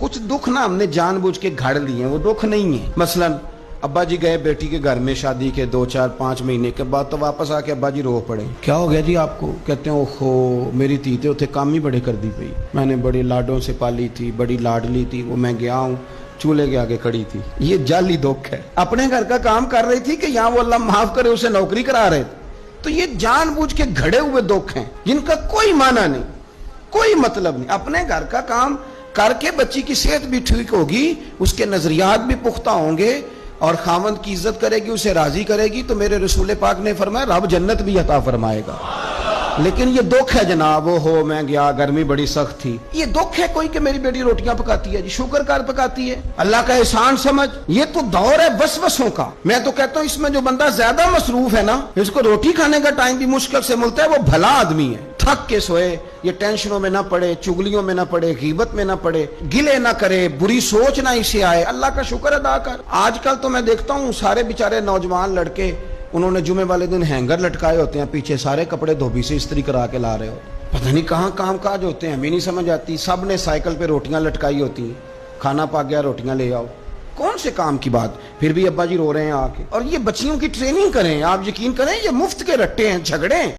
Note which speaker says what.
Speaker 1: कुछ दुख ना हमने जानबूझ के घड़ लिए हैं, वो दुख नहीं है। मसलन अब्बा जी गए बेटी के घर में शादी के 2 4 5 महीने के बाद, तो वापस आके अब्बा जी रो पड़े। क्या हो गया जी आपको? कहते हैं ओहो मेरी धी ते उथे काम ही बड़े कर दी पई, मैंने बड़े लाडों से पाली थी, बड़ी लाडली थी, वो मैं गया हूँ चूल्हे के आगे खड़ी थी। ये जाली दुख है। अपने घर का काम कर रही थी कि यहाँ वो अल्लाह माफ करे उसे नौकरी करा रहे थे। तो ये जानबूझ के घड़े हुए दुख हैं जिनका कोई माना नहीं, कोई मतलब नहीं। अपने घर का काम करके बच्ची की सेहत भी ठीक होगी, उसके नजरियात भी पुख्ता होंगे और खामद की इज्जत करेगी, उसे राजी करेगी, तो मेरे रसूल पाक ने फरमाया रब जन्नत भी अता फरमाएगा। लेकिन ये दुख है जनाब, वो हो मैं गया गर्मी बड़ी सख्त थी, ये दुख है कोई कि मेरी बेटी रोटियां पकाती है जी, शुक्र कर पकाती है, अल्लाह का एहसान समझ। ये तो दौर है वसवसों का। मैं तो कहता हूँ इसमें जो बंदा ज्यादा मसरूफ है ना, इसको रोटी खाने का टाइम भी मुश्किल से मिलता है, वो भला आदमी है। थक के सोए, ये टेंशनों में ना पड़े, चुगलियों में ना पड़े, गीबत में ना पड़े, गिले ना करे, बुरी सोच ना इसे आए, अल्लाह का शुक्र अदा कर। आजकल तो मैं देखता हूँ सारे बेचारे नौजवान लड़के, उन्होंने जुमे वाले दिन हैंगर लटकाए होते हैं, पीछे सारे कपड़े धोबी से इस्त्री करा के ला रहे हो, पता नहीं कहाँ काम काज होते हैं, हमें नहीं समझ आती। सब ने साइकिल पे रोटियां लटकाई होती हैं, खाना पक गया रोटियां ले आओ, कौन से काम की बात। फिर भी अब्बा जी रो रहे हैं आके। और ये बच्चियों की ट्रेनिंग करें, आप यकीन करें ये मुफ्त के रट्टे हैं, झगड़े हैं।